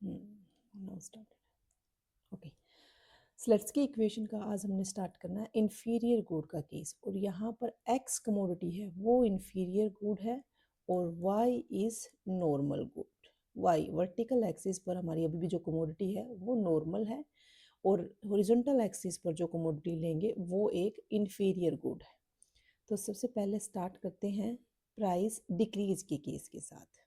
Now start. Okay, slates की equation का आज हमने स्टार्ट करना है इन्फीरियर गुड का केस। और यहाँ पर एक्स कमोडिटी है वो इन्फीरियर गुड है और Y is normal good. Y vertical axis पर हमारी अभी भी जो कमोडिटी है वो नॉर्मल है और हॉरिजॉन्टल एक्सिस पर जो कमोडिटी लेंगे वो एक इन्फीरियर गुड है। तो सबसे पहले स्टार्ट करते हैं प्राइस डिक्रीज के केस के साथ।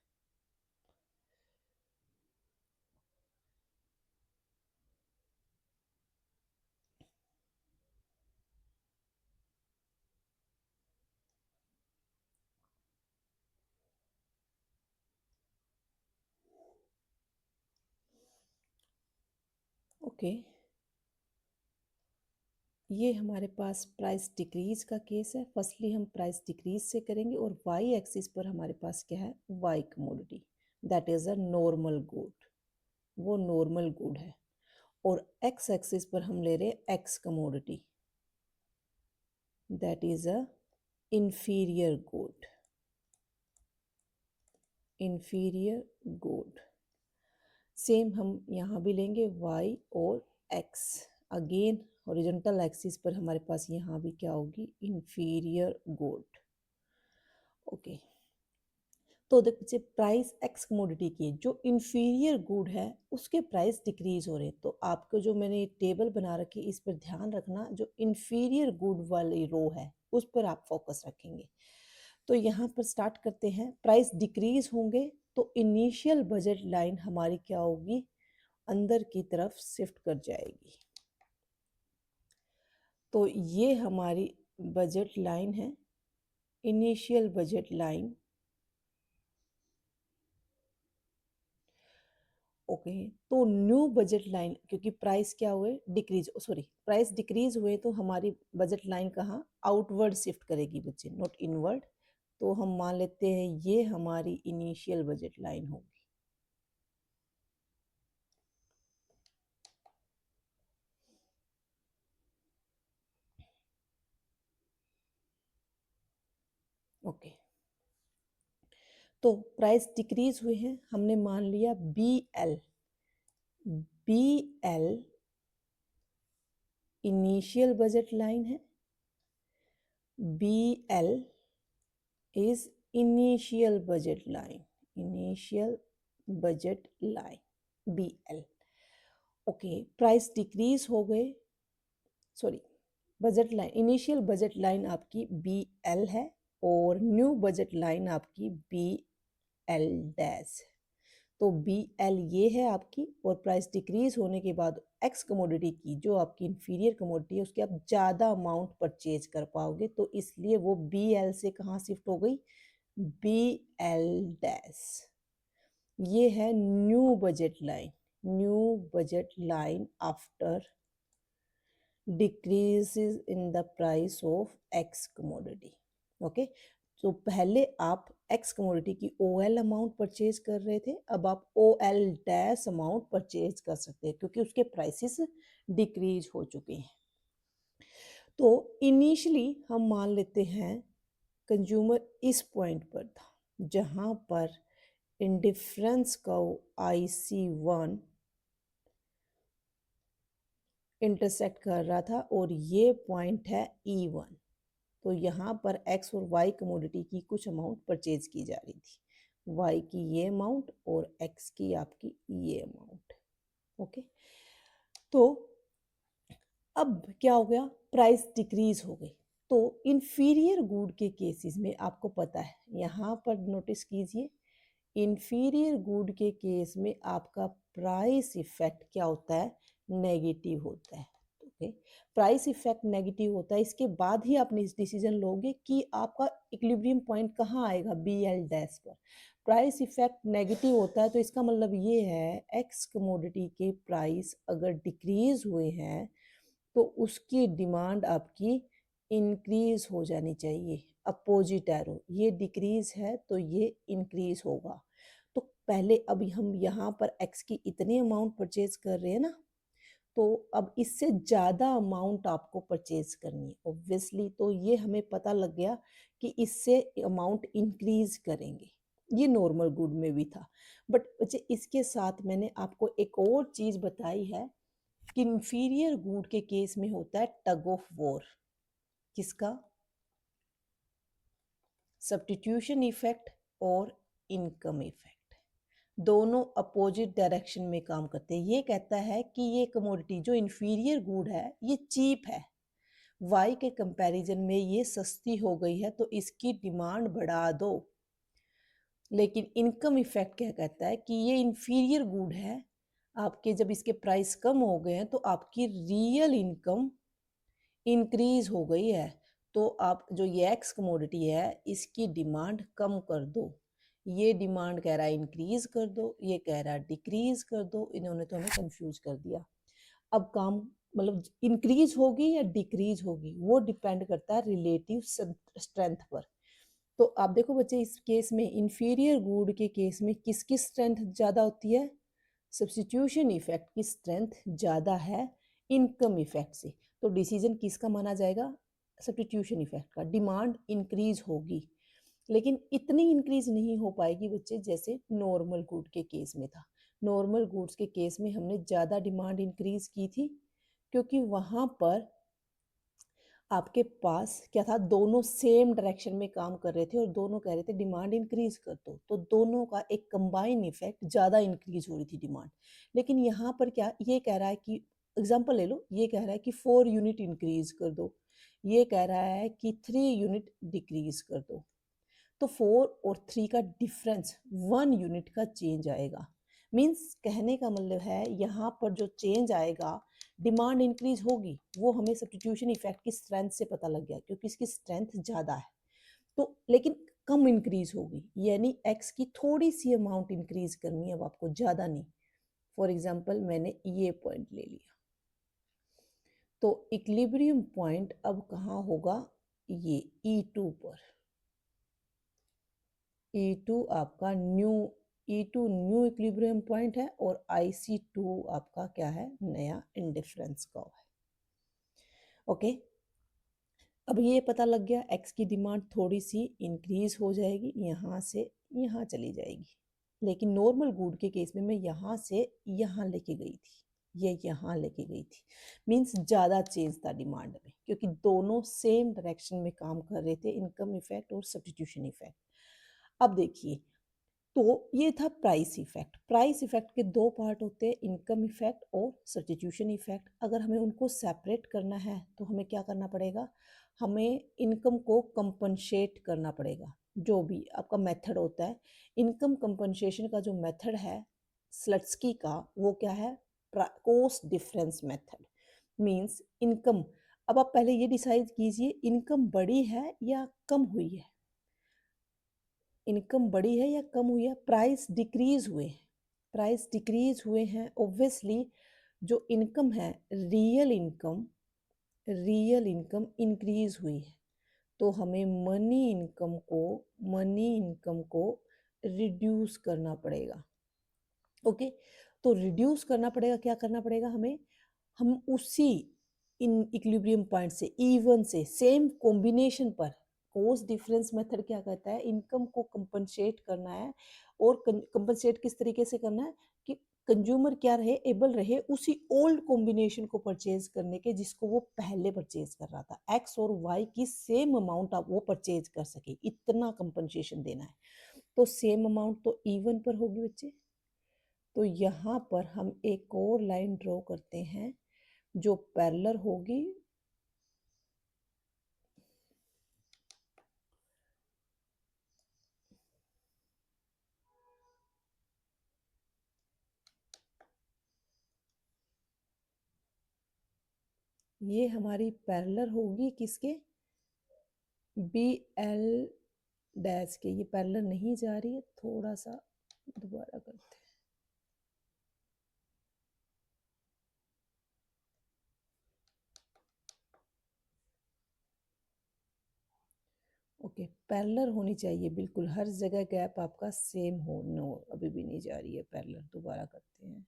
ओके, ये हमारे पास प्राइस डिक्रीज का केस है। फर्स्टली हम प्राइस डिक्रीज से करेंगे और वाई एक्सिस पर हमारे पास क्या है, Y commodity that is a normal good, वो नॉर्मल गुड है। और एक्स एक्सिस पर हम ले रहे हैं X commodity that is a inferior good, inferior good. Same हम यहाँ भी लेंगे y और x। अगेन हॉरिजॉन्टल एक्सिस पर हमारे पास यहाँ भी क्या होगी, इंफीरियर गुड। ओके, तो देखिए प्राइस एक्स कमोडिटी की जो इंफीरियर गुड है उसके प्राइस डिक्रीज हो रहे हैं। तो आपको जो मैंने टेबल बना रखी इस पर ध्यान रखना, जो इंफीरियर गुड वाली रो है उस पर आप फोकस रखेंगे। तो यहाँ पर स्टार्ट करते हैं, प्राइस डिक्रीज होंगे तो इनिशियल बजट लाइन हमारी क्या होगी, अंदर की तरफ शिफ्ट कर जाएगी। तो ये हमारी बजट लाइन है, इनिशियल बजट लाइन। ओके, तो न्यू बजट लाइन, क्योंकि प्राइस क्या हुए डिक्रीज, सॉरी प्राइस डिक्रीज हुए तो हमारी बजट लाइन कहाँ, आउटवर्ड शिफ्ट करेगी बच्चे, नॉट इनवर्ड। तो हम मान लेते हैं ये हमारी इनिशियल बजट लाइन होगी। ओके, तो प्राइस डिक्रीज हुए हैं, हमने मान लिया B L, B L initial budget line है, B L is initial budget line, initial budget line B L. Okay, price decrease हो गए, sorry budget line, initial budget line आपकी बी एल है और न्यू बजट लाइन आपकी B L dash. तो B L ये है आपकी, और प्राइस डिक्रीज होने के बाद एक्स कमोडिटी की जो आपकी इंफीरियर कमोडिटी है उसकी आप ज़्यादा अमाउंट परचेज कर पाओगे, तो इसलिए वो बी एल से कहाँ शिफ्ट हो गई, बी एल डैश। ये है new budget line, new budget line after decreases in the price of x commodity। Okay, तो पहले आप x कमोडिटी की OL अमाउंट परचेज कर रहे थे, अब आप OL डैश अमाउंट परचेज कर सकते हैं क्योंकि उसके प्राइसेस डिक्रीज हो चुके हैं। तो इनिशियली हम मान लेते हैं कंज्यूमर इस पॉइंट पर था जहां पर इंडिफरेंस का IC1 इंटरसेक्ट कर रहा था और ये पॉइंट है E1। तो यहाँ पर x और y कमोडिटी की कुछ अमाउंट परचेज की जा रही थी, y की ये अमाउंट और x की आपकी ये अमाउंट। ओके, तो अब क्या हो गया, प्राइस डिक्रीज हो गई। तो इन्फीरियर गुड के केसेस में आपको पता है, यहाँ पर नोटिस कीजिए इन्फीरियर गुड के केस में आपका प्राइस इफेक्ट क्या होता है, नेगेटिव होता है। ओके, प्राइस इफेक्ट नेगेटिव होता है, इसके बाद ही आप डिसीजन लोगे कि आपका इक्विलिब्रियम पॉइंट कहाँ आएगा, बी एल डैश पर। प्राइस इफेक्ट नेगेटिव होता है तो इसका मतलब ये है एक्स कमोडिटी के प्राइस अगर डिक्रीज हुए हैं तो उसकी डिमांड आपकी इंक्रीज हो जानी चाहिए, अपोजिट एरो, ये डिक्रीज है तो ये इंक्रीज होगा। तो पहले अभी हम यहाँ पर x की इतनी अमाउंट परचेज कर रहे हैं ना, तो अब इससे ज़्यादा अमाउंट आपको परचेज करनी है ऑब्वियसली। तो ये हमें पता लग गया कि इससे अमाउंट इंक्रीज करेंगे। ये नॉर्मल गुड में भी था। बट बच्चे इसके साथ मैंने आपको एक और चीज बताई है कि इंफीरियर गुड के केस में होता है टग ऑफ वॉर। किसका? सब्स्टिट्यूशन इफेक्ट और इनकम इफेक्ट, दोनों अपोजिट डायरेक्शन में काम करते हैं। ये कहता है कि ये कमोडिटी जो इंफीरियर गुड है ये चीप है, वाई के कंपैरिजन में ये सस्ती हो गई है, तो इसकी डिमांड बढ़ा दो। लेकिन इनकम इफेक्ट क्या कहता है कि ये इंफीरियर गुड है, आपके जब इसके प्राइस कम हो गए हैं तो आपकी रियल इनकम इंक्रीज हो गई है, तो आप जो ये एक्स कमोडिटी है इसकी डिमांड कम कर दो। ये डिमांड कह रहा है इंक्रीज कर दो, ये कह रहा है डिक्रीज कर दो, इन्होंने तो हमें कंफ्यूज कर दिया। अब काम मतलब इंक्रीज होगी या डिक्रीज होगी वो डिपेंड करता है रिलेटिव स्ट्रेंथ पर। तो आप देखो बच्चे इस केस में इंफीरियर गुड के केस में किसकी स्ट्रेंथ ज़्यादा होती है? सब्स्टिट्यूशन इफेक्ट की स्ट्रेंथ ज़्यादा है इनकम इफेक्ट से। तो डिसीजन किसका माना जाएगा? सब्स्टिट्यूशन इफेक्ट का। डिमांड इंक्रीज होगी, लेकिन इतनी इंक्रीज नहीं हो पाएगी बच्चे जैसे नॉर्मल गुड के केस में था। नॉर्मल गुड्स के केस में हमने ज़्यादा डिमांड इंक्रीज की थी, क्योंकि वहाँ पर आपके पास क्या था, दोनों सेम डायरेक्शन में काम कर रहे थे और दोनों कह रहे थे डिमांड इंक्रीज कर दो, तो दोनों का एक कंबाइन इफेक्ट ज़्यादा इंक्रीज हो रही थी डिमांड। लेकिन यहाँ पर क्या ये कह रहा है कि एग्जांपल ले लो, ये कह रहा है कि 4 यूनिट इंक्रीज कर दो, ये कह रहा है कि 3 यूनिट डिक्रीज कर दो। तो 4 और 3 का डिफरेंस 1 यूनिट का चेंज आएगा। मीन्स कहने का मतलब है यहाँ पर जो चेंज आएगा, डिमांड इंक्रीज होगी, वो हमें सब्स्टिट्यूशन इफेक्ट की स्ट्रेंथ से पता लग गया क्योंकि इसकी स्ट्रेंथ ज़्यादा है। तो लेकिन कम इंक्रीज होगी, यानी एक्स की थोड़ी सी अमाउंट इंक्रीज करनी है अब आपको, ज़्यादा नहीं। फॉर एग्जाम्पल मैंने ये पॉइंट ले लिया, तो इक्विलिब्रियम पॉइंट अब कहाँ होगा? ये E2 पर। E2 आपका न्यू इक्विलिब्रियम पॉइंट है और IC2 आपका क्या है? नया इंडिफरेंस कर्व है। ओके, अब ये पता लग गया एक्स की डिमांड थोड़ी सी इंक्रीज हो जाएगी, यहाँ से यहाँ चली जाएगी। लेकिन नॉर्मल गुड के केस में मैं यहाँ से यहाँ लेके गई थी, ये यहाँ लेके गई थी। मीन्स ज़्यादा चेंज था डिमांड में, क्योंकि दोनों सेम डायरेक्शन में काम कर रहे थे, इनकम इफेक्ट और सब्स्टिट्यूशन इफेक्ट। अब देखिए, तो ये था प्राइस इफेक्ट। प्राइस इफेक्ट के दो पार्ट होते हैं, इनकम इफेक्ट और सब्स्टिट्यूशन इफेक्ट। अगर हमें उनको सेपरेट करना है तो हमें क्या करना पड़ेगा? हमें इनकम को कंपनसेट करना पड़ेगा। जो भी आपका मेथड होता है, इनकम कंपनसेशन का जो मेथड है स्लट्सकी का, वो क्या है? Cost difference method. Means income, अब आप पहले ये डिसाइड कीजिए इनकम बढ़ी है या कम हुई है। इनकम बढ़ी है या कम हुई है? प्राइस डिक्रीज हुए हैं, प्राइस डिक्रीज हुए हैं, ऑब्वियसली जो इनकम है रियल इनकम इंक्रीज हुई है, तो हमें मनी इनकम को रिड्यूस करना पड़ेगा। ओके, तो रिड्यूस करना पड़ेगा, क्या करना पड़ेगा हमें? हम उसी इन इक्विलिब्रियम पॉइंट से, इवन से, सेम कॉम्बिनेशन पर, कॉस्ट डिफरेंस मेथड क्या कहता है? इनकम को कंपनसेट करना है, और कंपनसेट किस तरीके से करना है कि कंज्यूमर क्या रहे, एबल रहे उसी ओल्ड कॉम्बिनेशन को परचेज करने के जिसको वो पहले परचेज कर रहा था, एक्स और वाई की सेम अमाउंट आप वो परचेज कर सके, इतना कंपनसेशन देना है। तो सेम अमाउंट तो इवन पर होगी बच्चे। तो यहाँ पर हम एक और लाइन ड्रॉ करते हैं जो पैरेलल होगी, ये हमारी पैरेलल होगी किसके? बी एल डैश के। ये पैरेलल नहीं जा रही है, थोड़ा सा दोबारा करते हैं। ओके, पैरेलल होनी चाहिए बिल्कुल, हर जगह गैप आपका सेम हो। नो, अभी भी नहीं जा रही है पैरेलल, दोबारा करते हैं।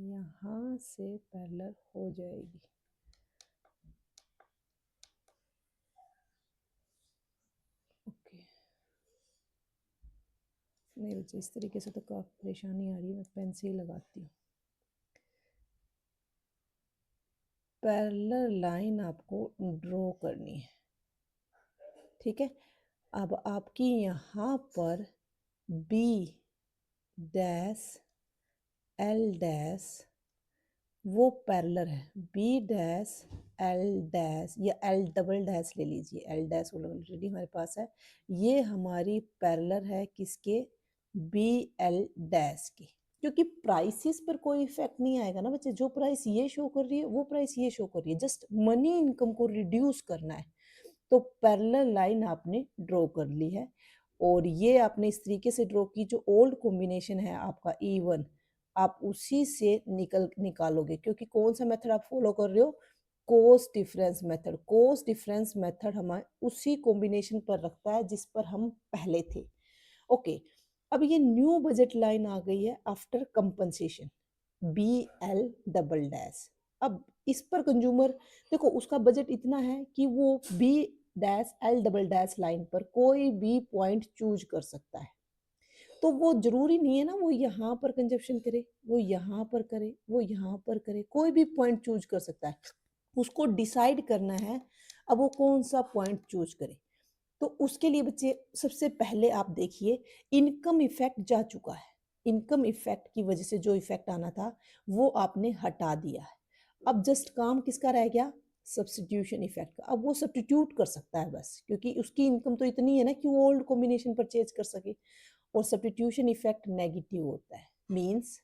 यहाँ से पैरेलल हो जाएगी। ओके, नहीं बच्चे, इस तरीके से तो काफ़ी परेशानी आ रही है, मैं पेन से ही लगाती हूँ। पैरेलल लाइन आपको ड्रॉ करनी है, ठीक है। अब आपकी यहाँ पर बी डैश एल डैश वो पैरेलल है, बी डैश एल डैश या एल डबल डैश ले लीजिए, एल डैश ऑलरेडी हमारे पास है। ये हमारी पैरेलल है किसके, बी एल डैश के, क्योंकि प्राइसेस पर कोई इफेक्ट नहीं आएगा ना बच्चे। जो प्राइस ये शो कर रही है वो प्राइस ये शो कर रही है, जस्ट मनी इनकम को रिड्यूस करना है। तो पैरेलल लाइन आपने ड्रॉ कर ली है, और ये आपने इस तरीके से ड्रॉ की, जो ओल्ड कॉम्बिनेशन है आपका E1 आप उसी से निकालोगे, क्योंकि कौन सा मेथड आप फॉलो कर रहे हो, cost difference method. Cost difference method हमारे उसी कॉम्बिनेशन पर रखता है जिस पर हम पहले थे। ओके, अब ये न्यू बजट लाइन आ गई है after compensation, B L double dash. अब इस पर कंज्यूमर देखो, उसका बजट इतना है कि वो B dash L double dash line पर कोई भी पॉइंट चूज कर सकता है। तो वो जरूरी नहीं है ना वो यहाँ पर कंजप्शन करे, वो यहाँ पर करे, वो यहाँ पर करे, कोई भी पॉइंट चूज कर सकता है। उसको डिसाइड करना है अब वो कौन सा पॉइंट चूज करे। तो उसके लिए बच्चे सबसे पहले आप देखिए, इनकम इफेक्ट जा चुका है। इनकम इफेक्ट की वजह से जो इफेक्ट आना था वो आपने हटा दिया है। अब जस्ट काम किसका रह गया, सब्स्टिट्यूशन इफेक्ट का। अब वो सब्स्टिट्यूट कर सकता है बस, क्योंकि उसकी इनकम तो इतनी है ना कि वो ओल्ड कॉम्बिनेशन परचेज कर सके। और सब्स्टिट्यूशन इफेक्ट नेगेटिव होता है, मींस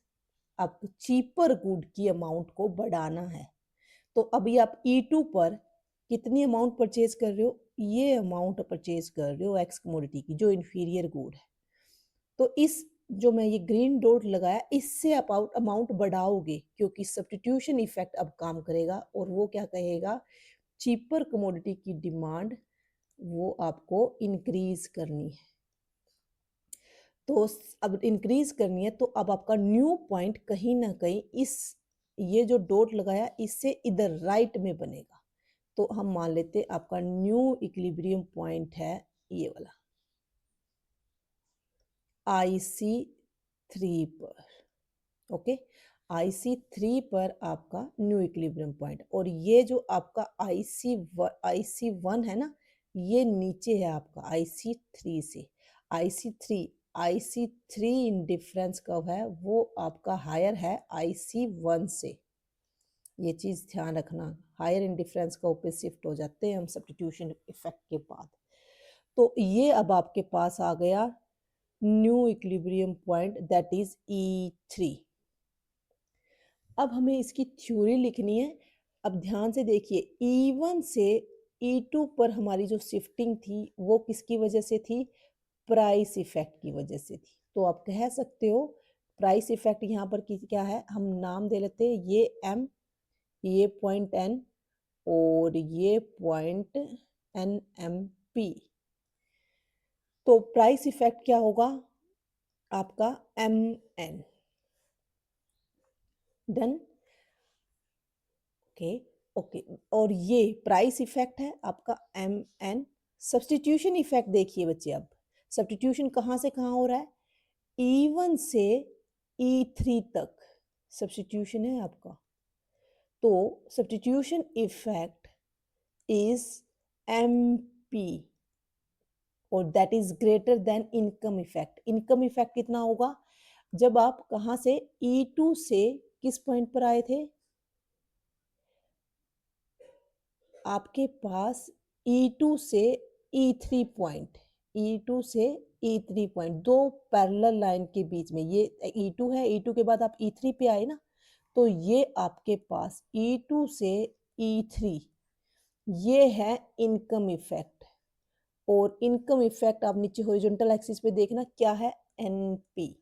आपको चीपर गुड की अमाउंट को बढ़ाना है। तो अभी आप E2 पर कितनी अमाउंट परचेज कर रहे हो, ये अमाउंट परचेज कर रहे हो एक्स कमोडिटी की जो इन्फीरियर गुड है। तो इस जो मैं ये ग्रीन डॉट लगाया, इससे आप अमाउंट बढ़ाओगे, क्योंकि सब्स्टिट्यूशन इफेक्ट अब काम करेगा और वो क्या कहेगा, चीपर कमोडिटी की डिमांड वो आपको इंक्रीज करनी है। तो अब इंक्रीज करनी है, तो अब आपका न्यू पॉइंट कहीं ना कहीं इस ये जो डॉट लगाया इससे इधर राइट में बनेगा। तो हम मान लेते हैं आपका न्यू इक्विलिब्रियम पॉइंट है ये वाला IC3 पर। ओके, IC3 पर आपका न्यू इक्विलिब्रियम पॉइंट, और ये जो आपका IC1 है ना, ये नीचे है आपका IC3 से। IC3 इन डिफरेंस कब है, वो आपका हायर है IC1 से। ये चीज़ ध्यान रखना, हायर इन डिफरेंस का ऊपर शिफ्ट हो जाते हैं हम सब्स्टिट्यूशन इफेक्ट के बाद। तो ये अब आपके पास आ गया new equilibrium point, that is E3। अब हमें इसकी थ्योरी लिखनी है। अब ध्यान से देखिए, E1 से E2 पर हमारी जो शिफ्टिंग थी वो किसकी वजह से थी, प्राइस इफेक्ट की वजह से थी। तो आप कह सकते हो प्राइस इफेक्ट यहाँ पर क्या है, हम नाम दे लेते हैं ये M, ये पॉइंट N और ये पॉइंट NMP। तो प्राइस इफेक्ट क्या होगा आपका MN। Done, okay okay. और ये प्राइस इफेक्ट है आपका MN। सब्स्टिट्यूशन इफेक्ट देखिए बच्चे, अब सब्स्टिट्यूशन कहाँ से कहाँ हो रहा है, E1 से E3 तक सब्स्टिट्यूशन है आपका। तो सब्स्टिट्यूशन इफेक्ट इज MP और that is greater than income effect. Income effect कितना होगा, जब आप कहाँ से E2 से किस पॉइंट पर आए थे, आपके पास E2 से E3 पॉइंट, E2 से E3 पॉइंट, दो पैरेलल लाइन के बीच में ये E2 है। E2 के बाद आप E3 पे आए ना, तो ये आपके पास E2 से E3 ये है इनकम इफेक्ट। और इनकम इफेक्ट आप नीचे हॉरिजॉन्टल एक्सिस पे देखना क्या है, NP।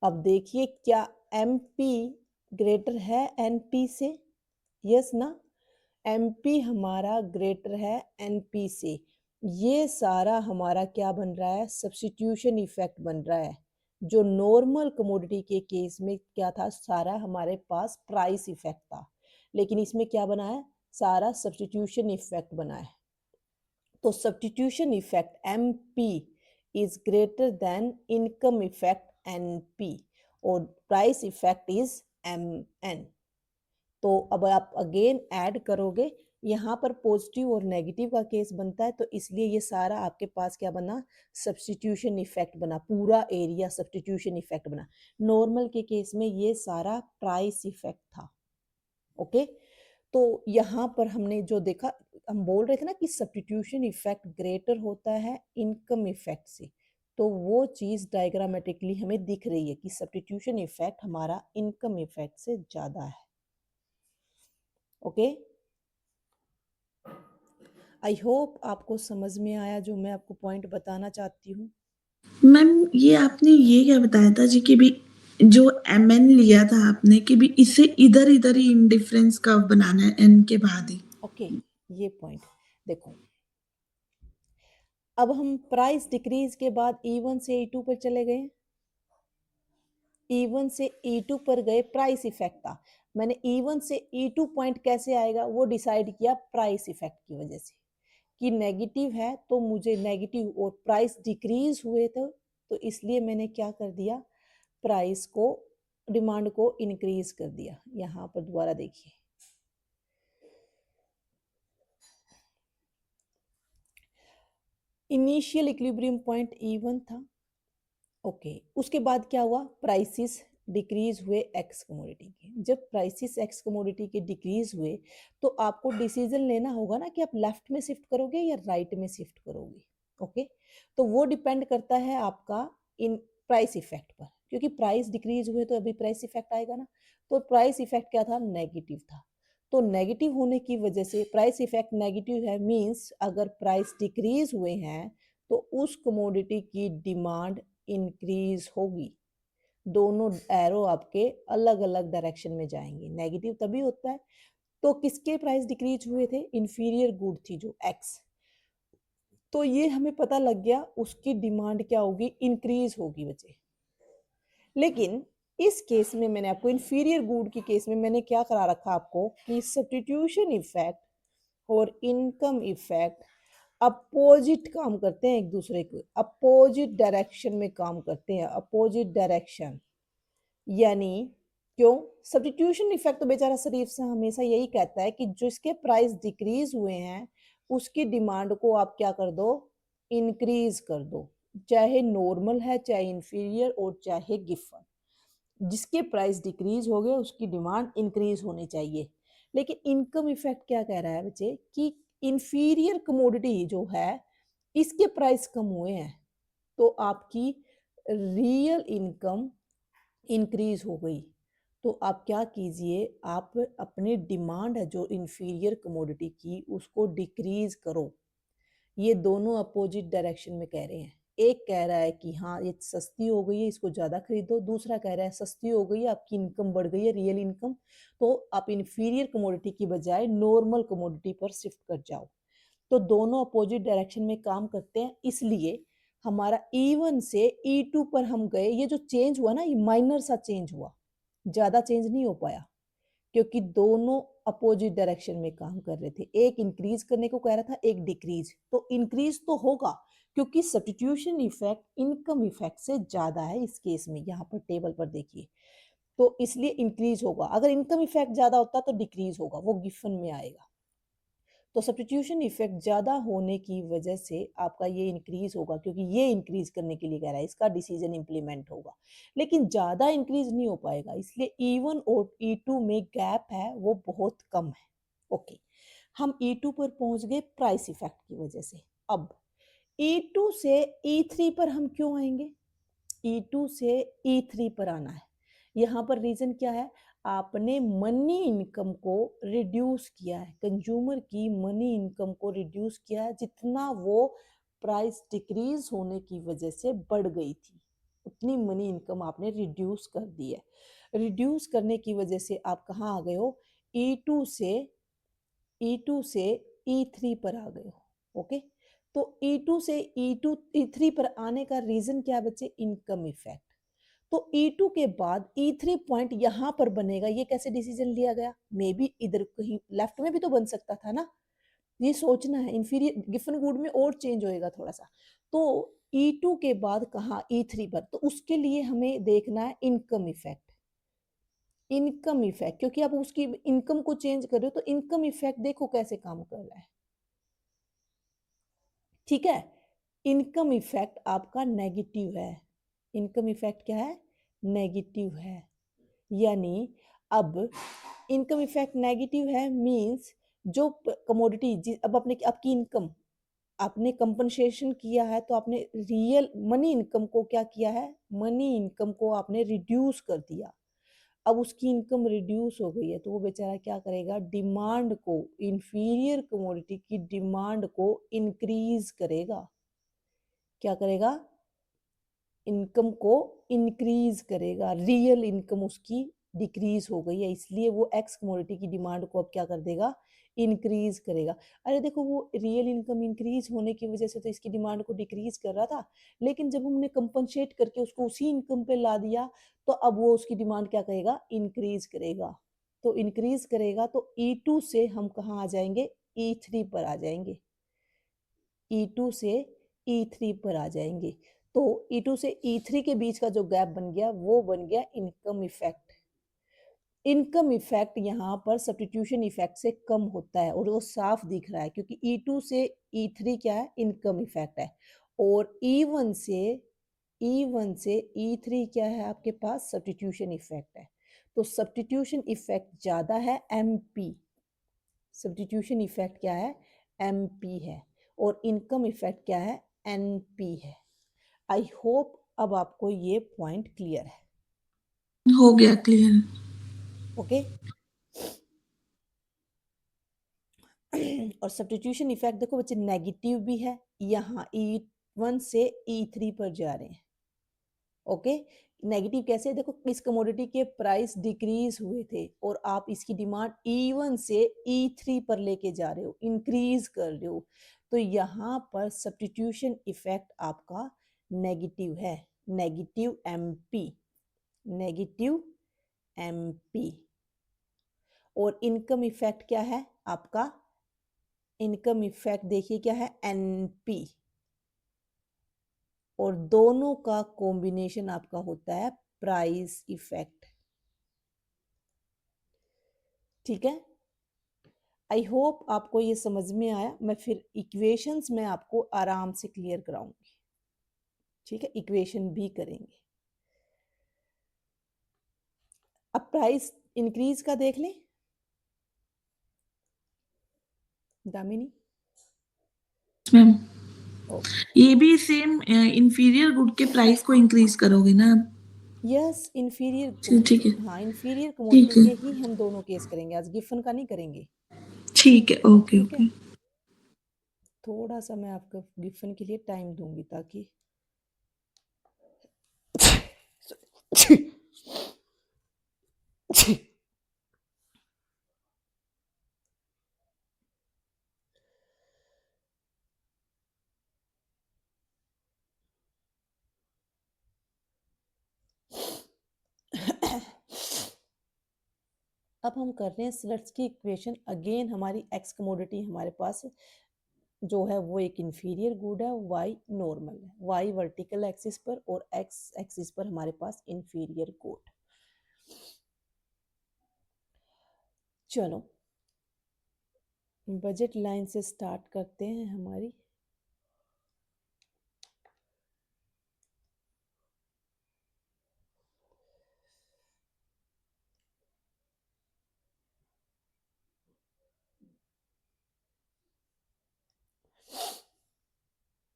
अब देखिए क्या MP ग्रेटर है NP से, यस ना, MP हमारा ग्रेटर है NP से। ये सारा हमारा क्या बन रहा है, सब्स्टिट्यूशन इफेक्ट बन रहा है। जो नॉर्मल कमोडिटी के केस में क्या था, सारा हमारे पास प्राइस इफेक्ट था, लेकिन इसमें क्या बना है, सारा सब्स्टिट्यूशन इफेक्ट बना है। तो substitution effect MP is greater than income effect NP और price effect is MN। तो अब आप अगेन ऐड करोगे, यहाँ पर पॉजिटिव और नेगेटिव का केस बनता है, तो इसलिए ये सारा आपके पास क्या बना, सब्स्टिट्यूशन इफेक्ट बना, पूरा एरिया सब्स्टिट्यूशन इफेक्ट बना। नॉर्मल के केस में ये सारा प्राइस इफेक्ट था। ओके, तो यहाँ पर हमने जो देखा, हम बोल रहे थे ना कि सब्स्टिट्यूशन इफेक्ट ग्रेटर होता है इनकम इफेक्ट से, तो वो चीज़ डायग्रामेटिकली हमें दिख रही है कि सब्स्टिट्यूशन इफेक्ट हमारा इनकम इफेक्ट से ज़्यादा है। ओके, आई होप आपको समझ में आया जो मैं आपको पॉइंट बताना चाहती हूँ। मैम ये आपने ये क्या बताया था जी कि भी जो एमएन लिया था आपने कि भी इसे इधर इधर ही इंडिफरेंस कर्व बनाना है एन के बाद ही। ओके, ये पॉइंट देखो, अब हम प्राइस डिक्रीज के बाद E1 से E2 पर चले गए, E1 से E2 पर गए, प्राइस इफेक्ट था। मैंने E1 से E2 पॉइंट कैसे आएगा वो डिसाइड किया प्राइस इफेक्ट की वजह से, कि नेगेटिव है तो मुझे नेगेटिव और प्राइस डिक्रीज हुए तो इसलिए मैंने क्या कर दिया, प्राइस को, डिमांड को इंक्रीज कर दिया। यहाँ पर दोबारा देखिए, इनिशियल इक्विलिब्रियम पॉइंट E1 था। ओके, उसके बाद क्या हुआ, प्राइसेस डिक्रीज हुए एक्स कमोडिटी के। जब प्राइसेस एक्स कमोडिटी के डिक्रीज हुए तो आपको डिसीजन लेना होगा ना कि आप लेफ्ट में शिफ्ट करोगे या राइट में शिफ्ट करोगे। ओके, तो वो डिपेंड करता है आपका इन प्राइस इफेक्ट पर, क्योंकि प्राइस डिक्रीज हुए तो अभी प्राइस इफेक्ट आएगा ना। तो प्राइस इफेक्ट क्या था, नेगेटिव था। तो नेगेटिव होने की वजह से प्राइस इफेक्ट नेगेटिव है, मींस अगर प्राइस डिक्रीज हुए हैं तो उस कमोडिटी की डिमांड इंक्रीज होगी। दोनों एरो आपके अलग अलग डायरेक्शन में जाएंगे। नेगेटिव तभी होता है, तो किसके प्राइस डिक्रीज हुए थे, इंफीरियर गुड थी जो एक्स, तो ये हमें पता लग गया उसकी डिमांड क्या होगी, इंक्रीज होगी बच्चे। लेकिन इस केस में मैंने आपको इंफीरियर गुड के केस में मैंने क्या करा रखा आपको कि सब्स्टिट्यूशन इफेक्ट और इनकम इफेक्ट अपोजिट काम करते हैं, एक दूसरे को अपोजिट डायरेक्शन में काम करते हैं, अपोजिट डायरेक्शन। यानी क्यों, सब्स्टिट्यूशन इफेक्ट तो बेचारा शरीफ से हमेशा यही कहता है कि जिसके प्राइस डिक्रीज हुए हैं उसकी डिमांड को आप क्या कर दो, इंक्रीज कर दो, चाहे नॉर्मल है चाहे इंफीरियर और चाहे गिफन। जिसके प्राइस डिक्रीज हो गए उसकी डिमांड इंक्रीज होनी चाहिए। लेकिन इनकम इफेक्ट क्या कह रहा है बच्चे कि इंफीरियर कमोडिटी जो है इसके प्राइस कम हुए हैं तो आपकी रियल इनकम इंक्रीज हो गई। तो आप क्या कीजिए, आप अपनी डिमांड है जो इंफीरियर कमोडिटी की उसको डिक्रीज करो। ये दोनों अपोजिट डायरेक्शन में कह रहे हैं। एक कह रहा है कि हाँ ये सस्ती हो गई है इसको ज़्यादा खरीदो, दूसरा कह रहा है सस्ती हो गई है आपकी इनकम बढ़ गई है रियल इनकम, तो आप इंफीरियर कमोडिटी की बजाय नॉर्मल कमोडिटी पर शिफ्ट कर जाओ। तो दोनों अपोजिट डायरेक्शन में काम करते हैं, इसलिए हमारा E1 से E2 पर हम गए। ये जो चेंज हुआ ना ये माइनर सा चेंज हुआ, ज़्यादा चेंज नहीं हो पाया, क्योंकि दोनों अपोजिट डायरेक्शन में काम कर रहे थे। एक इंक्रीज करने को कह रहा था, एक डिक्रीज, तो इंक्रीज तो होगा क्योंकि सब्स्टिट्यूशन इफेक्ट इनकम इफेक्ट से ज्यादा है इस केस में। यहाँ पर टेबल पर देखिए, तो इसलिए इंक्रीज होगा। अगर इनकम इफेक्ट ज्यादा होता तो डिक्रीज होगा, वो गिफन में आएगा। तो सब्स्टिट्यूशन इफेक्ट ज्यादा होने की वजह से आपका ये इंक्रीज होगा, क्योंकि ये इंक्रीज करने के लिए कह रहा है, इसका डिसीजन इंप्लीमेंट होगा। लेकिन ज्यादा इंक्रीज नहीं हो पाएगा, इसलिए E1 और E2 में गैप है वो बहुत कम है। ओके, हम E2 पर पहुंच गए प्राइस इफेक्ट की वजह से। अब E2 से E3 पर हम क्यों आएंगे, E2 से E3 पर आना है। यहाँ पर रीजन क्या है, आपने मनी इनकम को रिड्यूस किया है, कंज्यूमर की मनी इनकम को रिड्यूस किया है। जितना वो प्राइस डिक्रीज होने की वजह से बढ़ गई थी उतनी मनी इनकम आपने रिड्यूस कर दी है। रिड्यूस करने की वजह से आप कहाँ आ गए हो, E2 से E3 पर आ गए हो। ओके, तो E2 से E3 पर आने का रीजन क्या है बच्चे, इनकम इफेक्ट। तो E2 के बाद E3 पॉइंट यहाँ पर बनेगा, ये कैसे डिसीजन लिया गया, मे बी इधर कहीं लेफ्ट में भी तो बन सकता था ना, ये सोचना है। इंफीरियर गिफन गुड में और चेंज होएगा थोड़ा सा। तो E2 के बाद कहाँ, E3 पर, तो उसके लिए हमें देखना है इनकम इफेक्ट। इनकम इफेक्ट, क्योंकि आप उसकी इनकम को चेंज कर रहे हो, तो इनकम इफेक्ट देखो कैसे काम कर रहा है। ठीक है, इनकम इफेक्ट आपका नेगेटिव है। इनकम इफेक्ट क्या है, नेगेटिव है। यानी अब इनकम इफेक्ट नेगेटिव है, मींस जो कमोडिटी, अब अपने आपकी इनकम, आपने कंपनसेशन किया है, तो आपने रियल मनी इनकम को क्या किया है, मनी इनकम को आपने रिड्यूस कर दिया। अब उसकी इनकम रिड्यूस हो गई है, तो वो बेचारा क्या करेगा, डिमांड को, इंफीरियर कमोडिटी की डिमांड को इंक्रीज करेगा। क्या करेगा, इनकम को इंक्रीज करेगा। रियल इनकम उसकी डिक्रीज हो गई है, इसलिए वो एक्स कमोडिटी की डिमांड को अब क्या कर देगा, इंक्रीज करेगा। अरे देखो, वो रियल इनकम इंक्रीज होने की वजह से तो इसकी डिमांड को डिक्रीज कर रहा था, लेकिन जब हमने कंपनसेट करके उसको उसी इनकम पे ला दिया, तो अब वो उसकी डिमांड क्या करेगा, इंक्रीज करेगा। तो इंक्रीज करेगा, तो E2 से हम कहाँ आ जाएंगे, E3 पर आ जाएंगे। E2 से E3 पर आ जाएंगे। तो E2 से E3 के बीच का जो गैप बन गया, वो बन गया इनकम इफेक्ट। इनकम इफेक्ट यहाँ पर सब्स्टिट्यूशन इफेक्ट से कम होता है, और वो साफ दिख रहा है, क्योंकि E2 से E3 क्या है, इनकम इफेक्ट है। और E1 से E3 क्या है, आपके पास सब्स्टिट्यूशन इफेक्ट है। तो सब्स्टिट्यूशन इफेक्ट ज्यादा है, MP। सब्स्टिट्यूशन इफेक्ट क्या है, MP है। और इनकम इफेक्ट क्या है, NP है। आई होप अब आपको ये पॉइंट क्लियर है। हो गया क्लियर। ओके। और सब्स्टिट्यूशन इफेक्ट देखो बच्चे, नेगेटिव भी है, यहाँ E1 से E3 पर जा रहे हैं। ओके, नेगेटिव कैसे, देखो इस कमोडिटी के प्राइस डिक्रीज हुए थे, और आप इसकी डिमांड E1 से E3 पर लेके जा रहे हो, इंक्रीज कर रहे हो, तो यहाँ पर सब्स्टिट्यूशन इफेक्ट आपका नेगेटिव है, नेगेटिव MP, नेगेटिव MP। और इनकम इफेक्ट क्या है आपका, इनकम इफेक्ट देखिए क्या है, NP। और दोनों का कॉम्बिनेशन आपका होता है प्राइस इफेक्ट। ठीक है, आई होप आपको ये समझ में आया। मैं फिर इक्वेशंस में आपको आराम से क्लियर कराऊंगी। ठीक है, इक्वेशन भी करेंगे। अब प्राइस इंक्रीज का देख लें, दामिनी। मैम, ओके, ये भी सेम इंफीरियर गुड के प्राइस को इंक्रीज करोगे ना आप? यस, इंफीरियर ठीक है। कमोडिटी, हाँ इंफीरियर ठीक कमोडिटी है। के ही हम दोनों केस करेंगे आज, गिफन का नहीं करेंगे। ठीक है। ओके ठीक है, ओके। थोड़ा सा मैं आपको गिफन के लिए टाइम दूंगी, ताकि अब हम कर रहे हैं स्लट्स की इक्वेशन अगेन। हमारी एक्स कमोडिटी हमारे पास जो है वो एक इंफीरियर गुड है, वाई नॉर्मल है, वाई वर्टिकल एक्सिस पर और एक्स एक्सिस पर हमारे पास इंफीरियर गुड। चलो बजट लाइन से स्टार्ट करते हैं हमारी।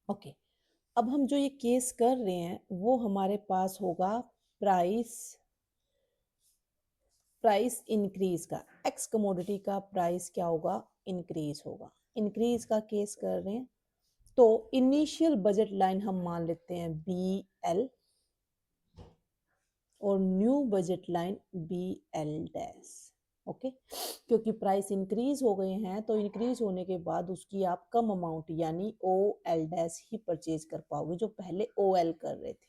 ओके, अब हम जो ये केस कर रहे हैं वो हमारे पास होगा प्राइस, प्राइस इंक्रीज का। एक्स कमोडिटी का प्राइस क्या होगा, इंक्रीज होगा। इंक्रीज का केस कर रहे हैं, तो इनिशियल बजट लाइन हम मान लेते हैं BL, और new budget line BL dash. Okay, क्योंकि प्राइस इंक्रीज हो गए हैं, तो इंक्रीज होने के बाद उसकी आप कम अमाउंट यानी OL डैश ही परचेज कर पाओगे, जो पहले OL कर रहे थे।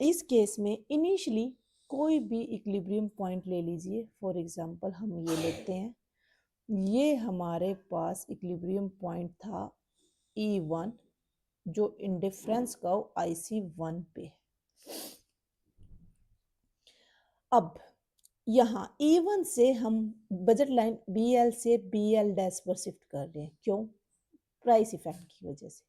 इस केस में इनिशियली कोई भी इक्विलिब्रियम पॉइंट ले लीजिए। फॉर एग्जांपल हम ये लेते हैं, ये हमारे पास इक्विलिब्रियम पॉइंट था E1, जो इंडिफरेंस कर्व IC1 पे है। अब यहाँ E1 से हम बजट लाइन BL से BL डैश पर शिफ्ट कर रहे हैं। क्यों? प्राइस इफेक्ट की वजह से।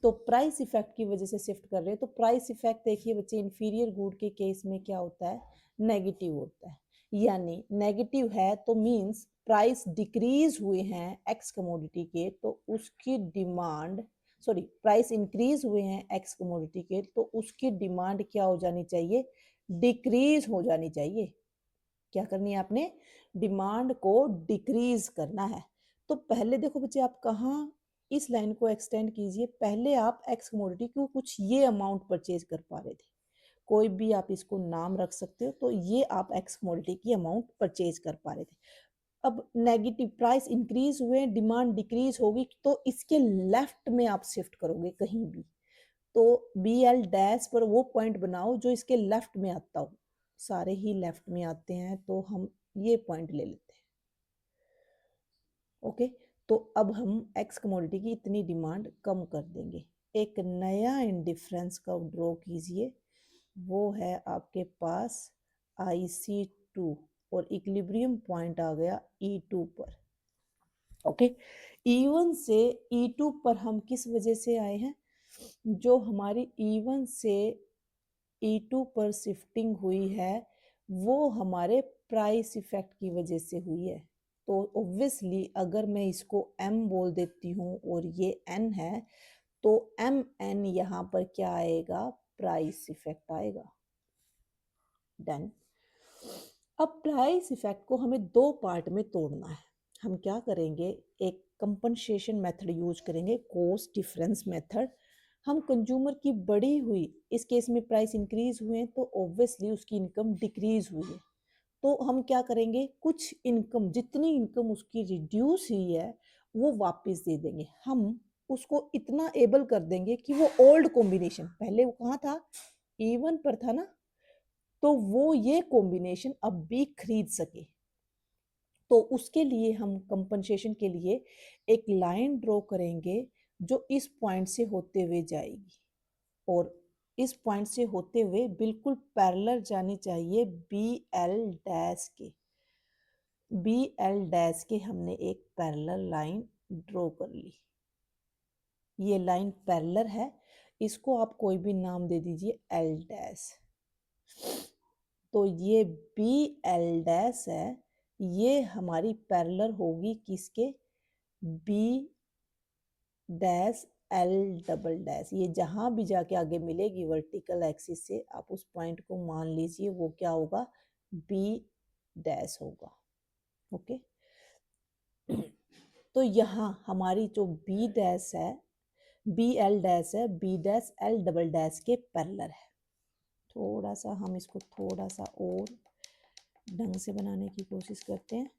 तो प्राइस इफेक्ट की वजह से शिफ्ट कर रहे हैं। तो प्राइस इफेक्ट देखिए बच्चे, इंफीरियर गुड के केस में क्या होता है? नेगेटिव होता है। यानी नेगेटिव है तो मींस प्राइस डिक्रीज हुए हैं एक्स कमोडिटी के, तो उसकी डिमांड, सॉरी, प्राइस इंक्रीज हुए हैं एक्स कमोडिटी के, तो उसकी डिमांड क्या हो जानी चाहिए? डिक्रीज हो जानी चाहिए। क्या करनी है आपने? डिमांड को डिक्रीज करना है। तो पहले देखो बच्चे, आप कहाँ इस लाइन को एक्सटेंड कीजिए। पहले आप एक्स कमोडिटी को कुछ ये अमाउंट परचेज कर पा रहे थे, कोई भी आप इसको नाम रख सकते हो। तो ये आप एक्स कमोडिटी की अमाउंट परचेज कर पा रहे थे। अब नेगेटिव प्राइस इंक्रीज हुए, डिमांड डिक्रीज होगी, तो इसके लेफ्ट में आप शिफ्ट करोगे कहीं भी। तो बी एल डैश पर वो पॉइंट बनाओ जो इसके लेफ्ट में आता हो। सारे ही लेफ्ट में आते हैं, तो हम ये पॉइंट ले लेते हैं। ओके, तो अब हम एक्स कमोडिटी की इतनी डिमांड कम कर देंगे। एक नया इंडिफरेंस कर्व ड्रॉ कीजिए। वो है आपके पास IC2 और इक्विलिब्रियम पॉइंट आ गया E2 पर। ओके, E1 से E2 पर हम किस वजह से आए हैं? जो हमारी E1 से E2 पर शिफ्टिंग हुई है वो हमारे प्राइस इफेक्ट की वजह से हुई है। तो ऑब्वियसली अगर मैं इसको M बोल देती हूँ और ये N है, तो MN यहाँ पर क्या आएगा? प्राइस इफेक्ट आएगा। डन। अब प्राइस इफेक्ट को हमें दो पार्ट में तोड़ना है। हम क्या करेंगे? एक कंपनसेशन मेथड यूज करेंगे, कॉस्ट डिफरेंस मेथड। हम कंज्यूमर की बढ़ी हुई, इस केस में प्राइस इंक्रीज हुए हैं तो ऑब्वियसली उसकी इनकम डिक्रीज हुई है। तो हम क्या करेंगे? कुछ इनकम, जितनी इनकम उसकी रिड्यूस हुई है वो वापस दे देंगे। हम उसको इतना एबल कर देंगे कि वो ओल्ड कॉम्बिनेशन, पहले वो कहाँ था? E1 पर था ना, तो वो ये कॉम्बिनेशन अब भी खरीद सके। तो उसके लिए हम कंपनसेशन के लिए एक लाइन ड्रॉ करेंगे जो इस पॉइंट से होते हुए जाएगी, और इस पॉइंट से होते हुए बिल्कुल पैरेलल जानी चाहिए बी एल डैश के। बी एल डैश के हमने एक पैरेलल लाइन ड्रॉ कर ली। ये लाइन पैरेलल है, इसको आप कोई भी नाम दे दीजिए एल डैश। तो ये बी एल डैश है, ये हमारी पैरेलल होगी किसके? B dash L double dash. ये जहां भी जाके आगे मिलेगी वर्टिकल एक्सिस से, आप उस पॉइंट को मान लीजिए वो क्या होगा? बी डैश होगा। ओके, तो यहाँ हमारी जो बी डैश है, बी एल डैश है, B dash L double dash के पैरेलल है। थोड़ा सा हम इसको थोड़ा सा और ढंग से बनाने की कोशिश करते हैं।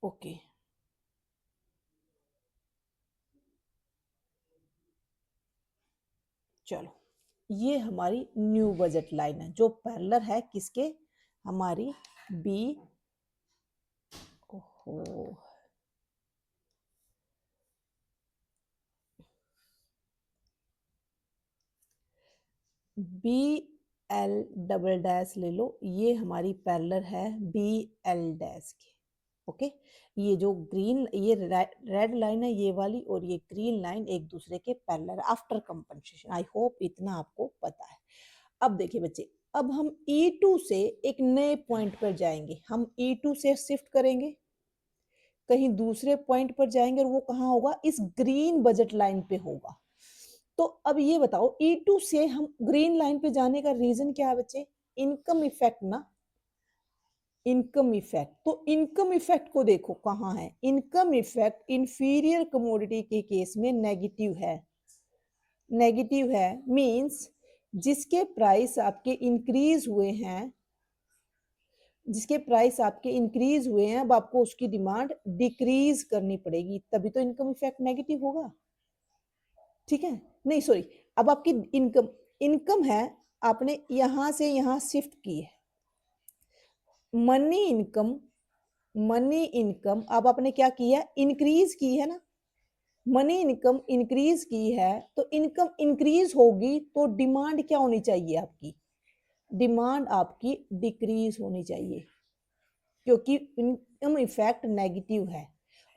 ओके, चलो, ये हमारी न्यू बजट लाइन है जो पैरेलल है किसके? हमारी बी, ओहो, बी एल डबल डैश ले लो, ये हमारी पैरेलल है बी एल डैश के। ओके, ये जो ग्रीन, ये रेड लाइन है ये वाली, और ये ग्रीन लाइन एक दूसरे के parallel after compensation. I hope इतना आपको पता है। अब देखिए बच्चे, अब हम E2 से एक नए पॉइंट पर जाएंगे। हम E2 से शिफ्ट करेंगे, कहीं दूसरे पॉइंट पर जाएंगे, और वो कहाँ होगा? इस ग्रीन बजट लाइन पे होगा। तो अब ये बताओ, E2 से हम ग्रीन लाइन पे जाने का रीजन क्या है बच्चे? इनकम इफेक्ट ना, इनकम इफेक्ट। तो इनकम इफेक्ट को देखो कहाँ है। इनकम इफेक्ट इंफीरियर कमोडिटी के केस में नेगेटिव है। नेगेटिव है मींस जिसके प्राइस आपके इंक्रीज हुए हैं, जिसके प्राइस आपके इंक्रीज हुए हैं, अब आपको उसकी डिमांड डिक्रीज करनी पड़ेगी, तभी तो इनकम इफेक्ट नेगेटिव होगा। ठीक है, नहीं सॉरी, अब आपकी इनकम, इनकम है, आपने यहाँ से यहाँ शिफ्ट की है। मनी इनकम, मनी इनकम अब आपने क्या किया? इंक्रीज की है ना। मनी इनकम इंक्रीज की है, तो इनकम इंक्रीज होगी तो डिमांड क्या होनी चाहिए आपकी? डिमांड आपकी डिक्रीज होनी चाहिए, क्योंकि इनकम इफेक्ट नेगेटिव है।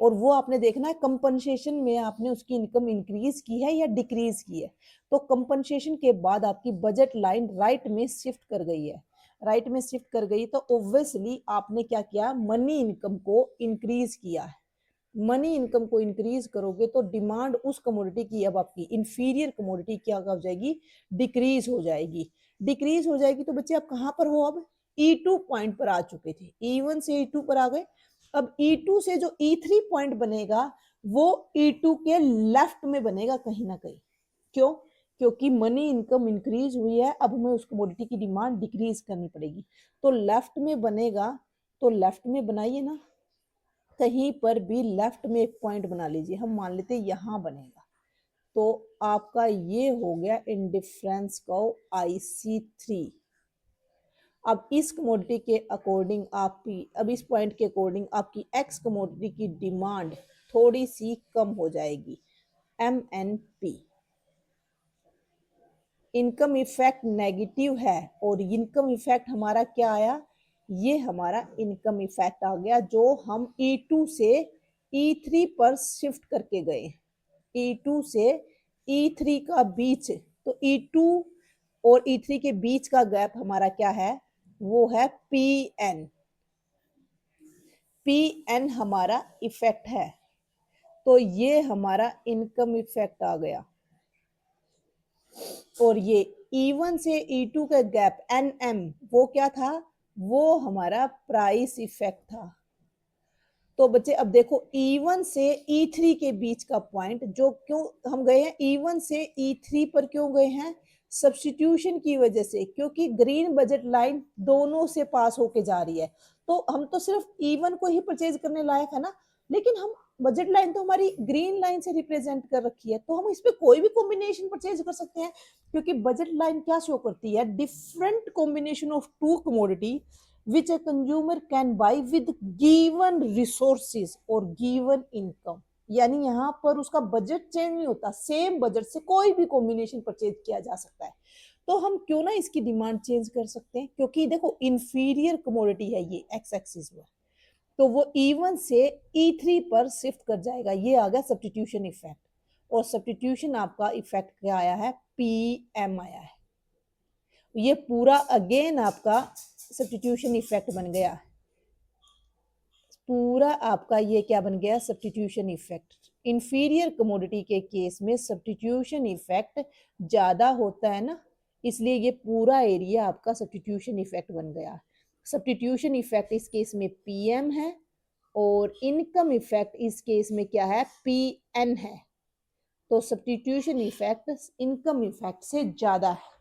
और वो आपने देखना है कंपनसेशन में आपने उसकी इनकम इंक्रीज की है या डिक्रीज की है। तो कंपनसेशन के बाद आपकी बजट लाइन राइट में शिफ्ट कर गई है। राइट में शिफ्ट कर गई तो ऑब्वियसली आपने क्या किया? मनी इनकम को इंक्रीज किया है। मनी इनकम को इंक्रीज करोगे तो डिमांड उस कमोडिटी की, अब आपकी इंफीरियर कमोडिटी क्या हो जाएगी? डिक्रीज हो जाएगी। डिक्रीज हो जाएगी तो बच्चे आप कहाँ पर हो? अब E2 पॉइंट पर आ चुके थे। E1 से E2 पर आ गए। अब E2 से जो E3 पॉइंट बनेगा वो E2 के लेफ्ट में बनेगा कहीं ना कहीं। क्यों? क्योंकि मनी इनकम इंक्रीज हुई है, अब हमें उस कमोडिटी की डिमांड डिक्रीज करनी पड़ेगी। तो लेफ्ट में बनेगा, तो लेफ्ट में बनाइए ना, कहीं पर भी लेफ्ट में एक पॉइंट बना लीजिए। हम मान लेते हैं यहाँ बनेगा, तो आपका ये हो गया इंडिफरेंस कर्व IC3। अब इस कमोडिटी के अकॉर्डिंग आपकी, अब इस पॉइंट के अकॉर्डिंग आपकी एक्स कमोडिटी की डिमांड थोड़ी सी कम हो जाएगी, MNP। इनकम इफेक्ट नेगेटिव है और इनकम इफेक्ट हमारा क्या आया? ये हमारा इनकम इफेक्ट आ गया जो हम E2 से E3 पर शिफ्ट करके गए। E2 से E3 का बीच, तो E2 और E3 के बीच का गैप हमारा क्या है? वो है PN। PN हमारा इफेक्ट है, तो ये हमारा इनकम इफेक्ट आ गया। और ये E1 से E2 का गैप NM वो क्या था? वो हमारा प्राइस इफेक्ट था। तो बच्चे अब देखो E1 से E3 के बीच का पॉइंट, जो क्यों हम गए हैं E1 से E3 पर, क्यों गए हैं? सब्स्टिट्यूशन की वजह से, क्योंकि ग्रीन बजट लाइन दोनों से पास होके जा रही है। तो हम तो सिर्फ E1 को ही परचेज करने लायक है ना, लेकिन हम बजट लाइन तो हमारी ग्रीन लाइन से रिप्रेजेंट कर रखी है, तो हम इस पे कोई भी कॉम्बिनेशन परचेज कर सकते हैं। क्योंकि बजट लाइन क्या शो करती है? Different combination of two commodity which a consumer can buy with given resources और given income। यानी यहाँ पर उसका बजट चेंज नहीं होता, सेम बजट से कोई भी कॉम्बिनेशन परचेज किया जा सकता है। तो हम क्यों ना इसकी डिमांड चेंज कर सकते हैं, क्योंकि देखो इंफीरियर कमोडिटी है ये एक्स एक्सिस में, तो वो E1 से E3 पर शिफ्ट कर जाएगा। ये आ गया सब्स्टिट्यूशन इफेक्ट, और सब्स्टिट्यूशन आपका इफेक्ट क्या आया है? PM आया है। ये पूरा अगेन आपका सब्स्टिट्यूशन इफेक्ट बन गया। पूरा आपका ये क्या बन गया? Substitution effect. इंफीरियर कमोडिटी के केस में सब्स्टिट्यूशन इफेक्ट ज्यादा होता है ना, इसलिए ये पूरा एरिया आपका सब्स्टिट्यूशन इफेक्ट बन गया। सब्स्टिट्यूशन इफेक्ट इस केस में PM है और इनकम इफेक्ट इस केस में क्या है? PN है। तो सब्स्टिट्यूशन इफेक्ट इनकम इफेक्ट से ज्यादा है।